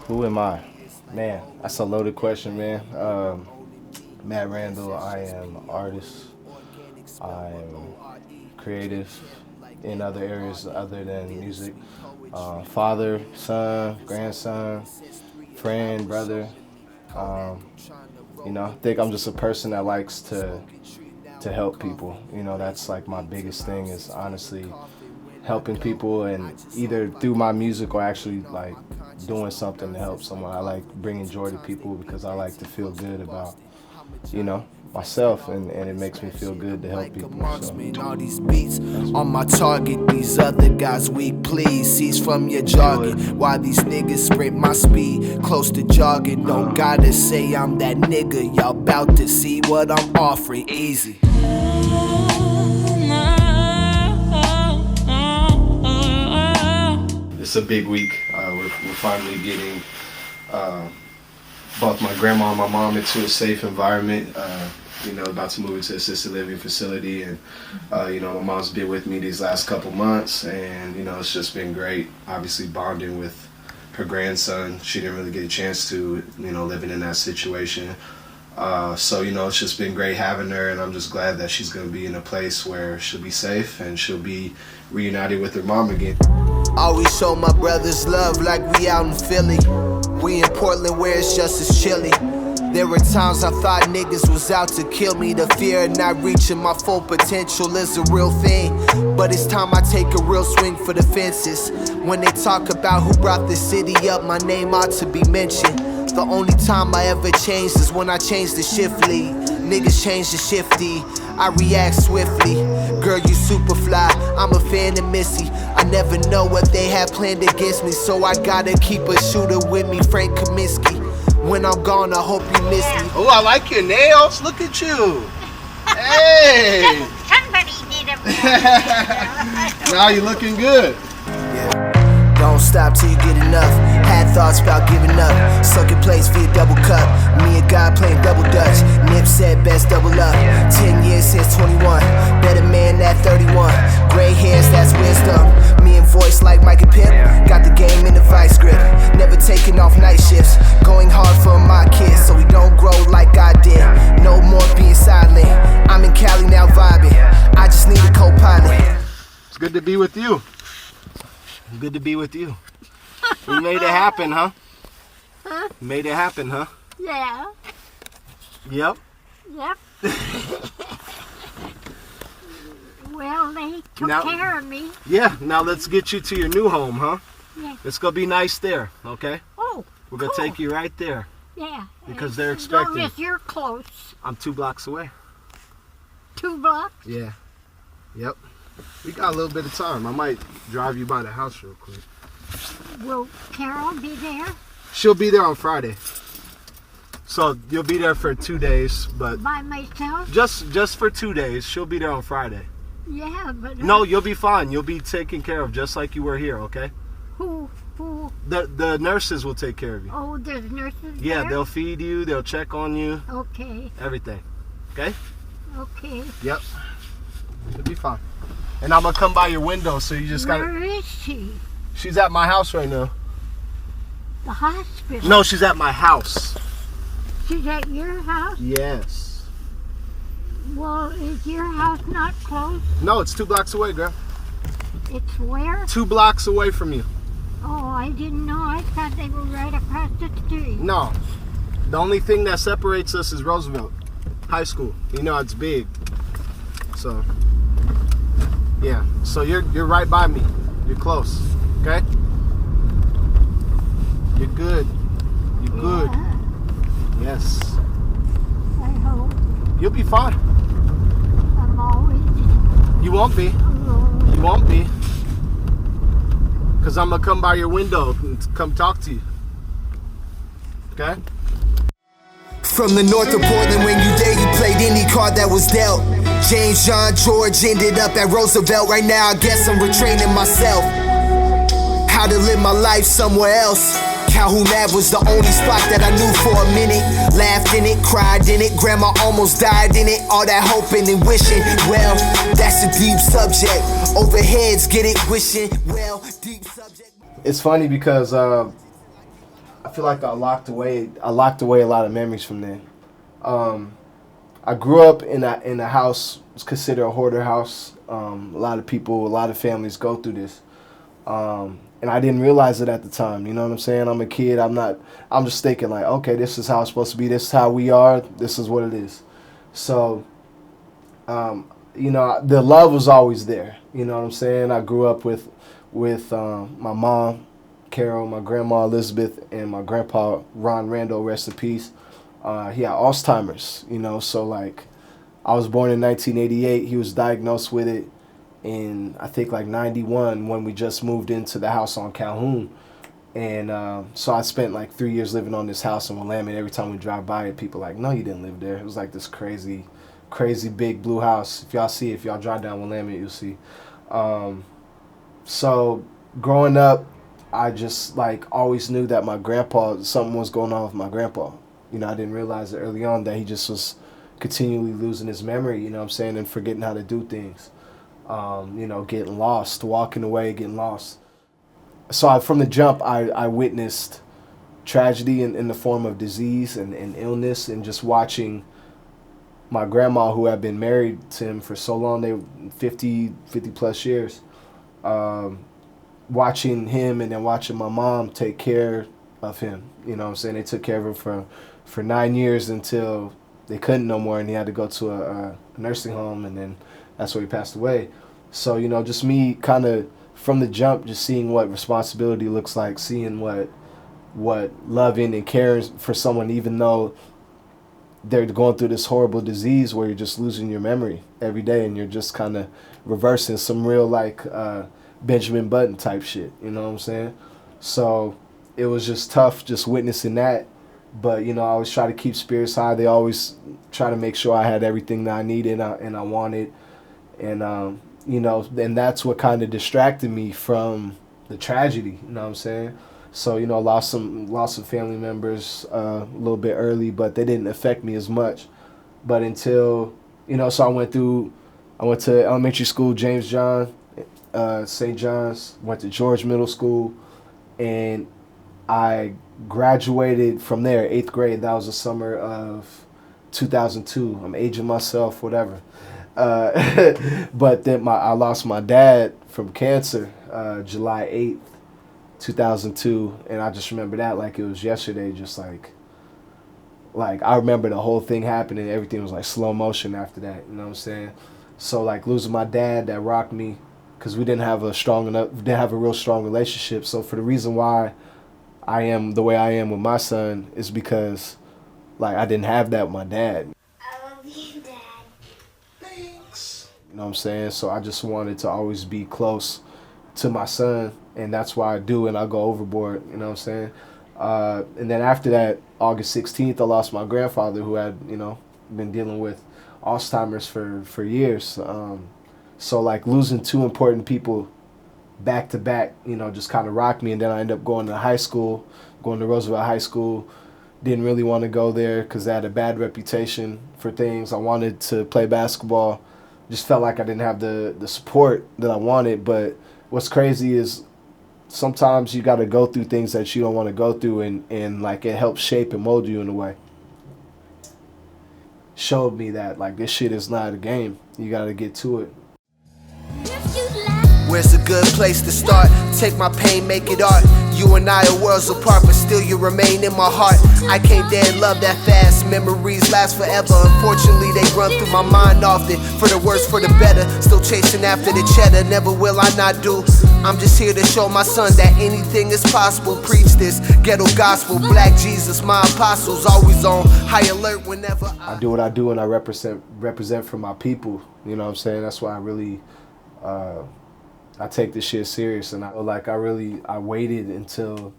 Who am I? Man, that's a loaded question, man. Mat Randol, I am an artist. I'm creative in other areas other than music. Father, son, grandson, friend, brother. I think I'm just a person that likes to help people. That's like my biggest thing is honestly helping people, and either through my music or actually like doing something to help someone. I like bringing joy to people because I like to feel good about, myself, and it makes me feel good to help people. So. All these beats on my target, these other guys weak, please cease from your jargon. Why these niggas sprint my speed, close to jogging. Don't gotta say I'm that nigga, y'all bout to see what I'm offering, easy. It's a big week. We're finally getting both my grandma and my mom into a safe environment. About to move into an assisted living facility, and my mom's been with me these last couple months, and it's just been great. Obviously bonding with her grandson. She didn't really get a chance to, living in that situation. So it's just been great having her, and I'm just glad that she's gonna be in a place where she'll be safe and she'll be reunited with her mom again. Always show my brothers love like we out in Philly. We in Portland where it's just as chilly. There were times I thought niggas was out to kill me. The fear of not reaching my full potential is a real thing. But it's time I take a real swing for the fences. When they talk about who brought the city up, my name ought to be mentioned. The only time I ever changed is when I changed the shift lead. Niggas change the shifty, I react swiftly. Girl, you super fly, I'm a fan of Missy. I never know what they have planned against me, so I gotta keep a shooter with me, Frank Kaminsky. When I'm gone, I hope you miss me. Oh, I like your nails, look at you. Hey! Somebody need a Now you're looking good. Don't stop till you get enough. Had thoughts about giving up. Sucking plays for your double cup. Me and God playing double dutch. Nip said best double up. 10 years since 21. Better man at 31. Gray hairs, that's wisdom. Me and voice like Mike and Pimp. Got the game in the vice grip. Never taking off night shifts. Going hard for my kids so we don't grow like I did. No more being silent. I'm in Cali now vibing. I just need a co-pilot. It's good to be with you. Good to be with you. We made it happen, huh? Huh? Made it happen, huh? Yeah. Yep. Yep. Well, they took care of me. Yeah, now let's get you to your new home, huh? Yeah. It's gonna be nice there, okay? Oh, We're gonna take you right there. Yeah. Because they're As long expecting. as you're close. I'm 2 blocks away. 2 blocks? Yeah. Yep. We got a little bit of time. I might drive you by the house real quick. Will Carol be there? She'll be there on Friday. So you'll be there for 2 days, but By myself? just for 2 days. She'll be there on Friday. Yeah, but... No, you'll be fine. You'll be taken care of just like you were here, okay? Who? The nurses will take care of you. Oh, there's nurses Yeah, there? they'll feed you, they'll check on you, Okay, everything. Okay? okay. Yep. You'll be fine. And I'm gonna come by your window, so you just gotta... Where is she? She's at my house right now. The hospital? No, she's at my house. She's at your house? Yes. Well, is your house not close? No, it's 2 blocks away, girl. It's where? 2 blocks away from you. Oh, I didn't know. I thought they were right across the street. No. The only thing that separates us is Roosevelt High School. It's big. So, yeah. So you're right by me. You're close. Okay? You're good. You're good. Yeah, Yes. I hope. You'll be fine. I'm always You won't be. alone. You won't be. Because I'm going to come by your window and come talk to you. Okay? From the north of Portland, when you there, you played any card that was dealt. James, John, George ended up at Roosevelt. Right now, I guess I'm retraining myself. How to live my life somewhere else. Calhoun Ave was the only spot that I knew for a minute. Laughed in it, cried in it, grandma almost died in it. All that hoping and wishing, well, that's a deep subject. Overheads, get it, wishing, well, deep subject. It's funny because I feel like I locked away a lot of memories from then. I grew up in a house. It's considered a hoarder house. A lot of families go through this. And I didn't realize it at the time. You know what I'm saying? I'm a kid. I'm just thinking like, okay, this is how it's supposed to be. This is how we are. This is what it is. So, the love was always there. You know what I'm saying? I grew up with my mom, Carol, my grandma Elizabeth, and my grandpa Ron Randol, rest in peace. He had Alzheimer's, so like I was born in 1988. He was diagnosed with it in, I think, like 91 when we just moved into the house on Calhoun. And so I spent like 3 years living on this house in Willamette. Every time we drive by it, people like, no, you didn't live there. It was like this crazy big blue house. If y'all drive down Willamette, you'll see. So growing up, I just like always knew that something was going on with my grandpa. I didn't realize it early on that he just was continually losing his memory, and forgetting how to do things. Getting lost, walking away, getting lost. So from the jump, I witnessed tragedy in the form of disease and illness, and just watching my grandma, who had been married to him for so long, they 50 plus years, watching him and then watching my mom take care of him. They took care of him for 9 years until they couldn't no more, and he had to go to a nursing home, and then that's where he passed away. So, just me kind of from the jump, just seeing what responsibility looks like, seeing what loving and caring for someone, even though they're going through this horrible disease where you're just losing your memory every day, and you're just kind of reversing some real like Benjamin Button type shit. You know what I'm saying? So it was just tough just witnessing that. But, I always try to keep spirits high. They always try to make sure I had everything that I needed and I wanted. And, and that's what kind of distracted me from the tragedy. You know what I'm saying? So, lost some family members a little bit early, but they didn't affect me as much. But until, so I went to elementary school, James John, St. John's, went to George Middle School, and I graduated from there, 8th grade. That was the summer of 2002. I'm aging myself, whatever. But then I lost my dad from cancer, July 8th, 2002. And I just remember that like it was yesterday, just like I remember the whole thing happening. Everything was like slow motion after that, you know what I'm saying? So like losing my dad, that rocked me, because we didn't have a real strong relationship. So for the reason why I am the way I am with my son is because like I didn't have that with my dad. I love you, Dad. Thanks. You know what I'm saying? So I just wanted to always be close to my son, and that's why I do, and I go overboard, you know what I'm saying? And then after that, August 16th, I lost my grandfather, who had, been dealing with Alzheimer's for years. So like losing two important people back to back, just kind of rocked me. And then I ended up going to Roosevelt High School. Didn't really want to go there because they had a bad reputation for things. I wanted to play basketball. Just felt like I didn't have the support that I wanted. But what's crazy is sometimes you got to go through things that you don't want to go through, and like it helps shape and mold you in a way. Showed me that like this shit is not a game. You got to get to it. Where's a good place to start? Take my pain, make it art. You and I are worlds apart, but still you remain in my heart. I can't dare love that fast. Memories last forever. Unfortunately, they run through my mind often. For the worse, for the better. Still chasing after the cheddar. Never will I not do. I'm just here to show my son that anything is possible. Preach this ghetto gospel. Black Jesus, my apostles. Always on high alert whenever I do what I do, and I represent for my people. You know what I'm saying? That's why I really I take this shit serious, and I waited until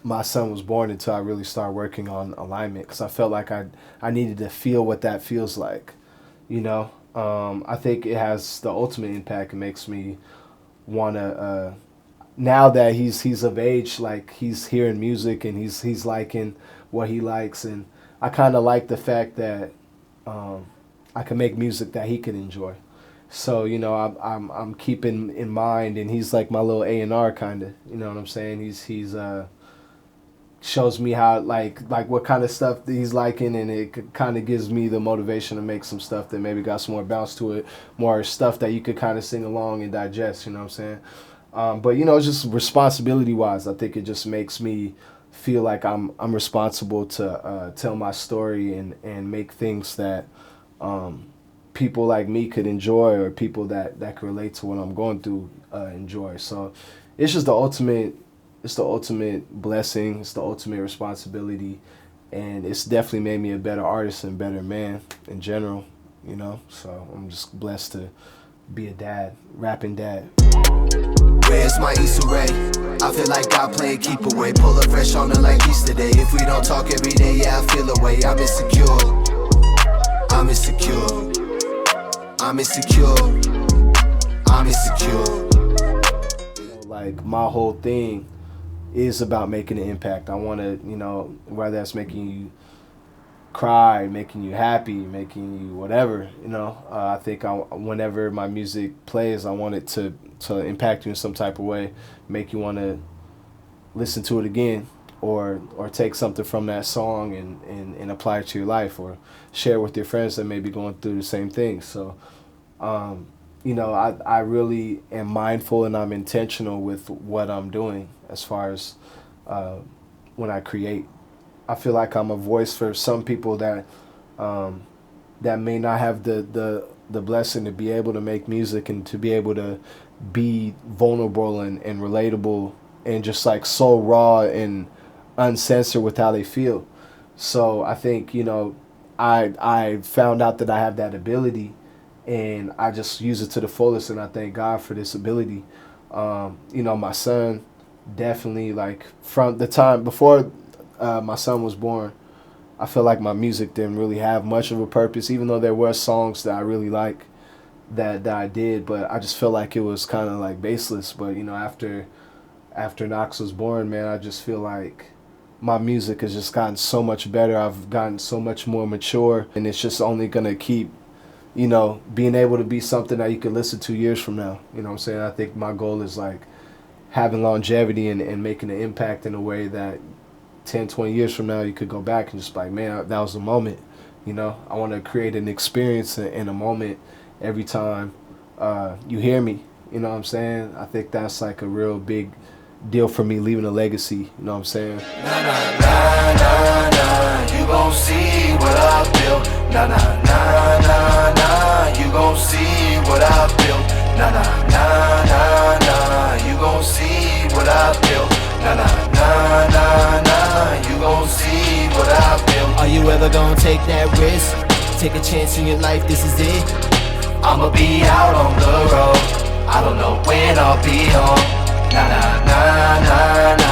my son was born until I really started working on alignment, because I felt like I needed to feel what that feels like, I think it has the ultimate impact. It makes me want to, now that he's of age, like he's hearing music and he's liking what he likes, and I kind of like the fact that I can make music that he can enjoy. So, I'm keeping in mind, and he's like my little A&R kind of, you know what I'm saying? He's shows me how like what kind of stuff that he's liking, and it kind of gives me the motivation to make some stuff that maybe got some more bounce to it, more stuff that you could kind of sing along and digest, you know what I'm saying? But you know, just responsibility wise, I think it just makes me feel like I'm responsible to tell my story and make things that people like me could enjoy, or people that could relate to what I'm going through enjoy. So it's just the ultimate blessing, it's the ultimate responsibility, and it's definitely made me a better artist and better man in general, you know. So I'm just blessed to be a dad, rapping dad. Where's my Issa Rae? I feel like God playing keep away. Pull up fresh on her like Easter Day. If we don't talk every day, yeah, I feel away. I'm insecure. I'm insecure. I'm insecure. I'm insecure. Like, my whole thing is about making an impact. I want to, you know, whether that's making you cry, making you happy, making you whatever, you know. I think whenever my music plays, I want it to impact you in some type of way, make you want to listen to it again, or take something from that song and apply it to your life, or share with your friends that may be going through the same thing. So, you know, I really am mindful and I'm intentional with what I'm doing as far as when I create. I feel like I'm a voice for some people that may not have the blessing to be able to make music and to be able to be vulnerable and relatable and just like so raw and uncensored with how they feel. So I think, you know, I found out that I have that ability, and I just use it to the fullest, and I thank God for this ability. You know, my son definitely, like, from the time before my son was born, I feel like my music didn't really have much of a purpose, even though there were songs that I really like that I did, but I just felt like it was kind of like baseless. But, you know, after Knox was born, man, I just feel like my music has just gotten so much better. I've gotten so much more mature, and it's just only gonna keep, you know, being able to be something that you can listen to years from now. You know what I'm saying? I think my goal is like having longevity and making an impact in a way that 10, 20 years from now you could go back and just like, man, that was a moment. You know, I want to create an experience and a moment every time you hear me. You know what I'm saying? I think that's like a real big deal for me, leaving a legacy. You know what I'm saying? Nah, nah, nah, nah, nah, you gon' see what I built. Nah, nah, nah, nah, nah, you gon' see what I built. Nah, nah, nah, nah, nah, you gon' see what I built. Nah, nah, nah, nah, nah, you gon' see what I built. Are you ever gonna take that risk? Take a chance in your life, this is it. I'ma be out on the road, I don't know when I'll be home. Nah, nah, nah, nah, nah.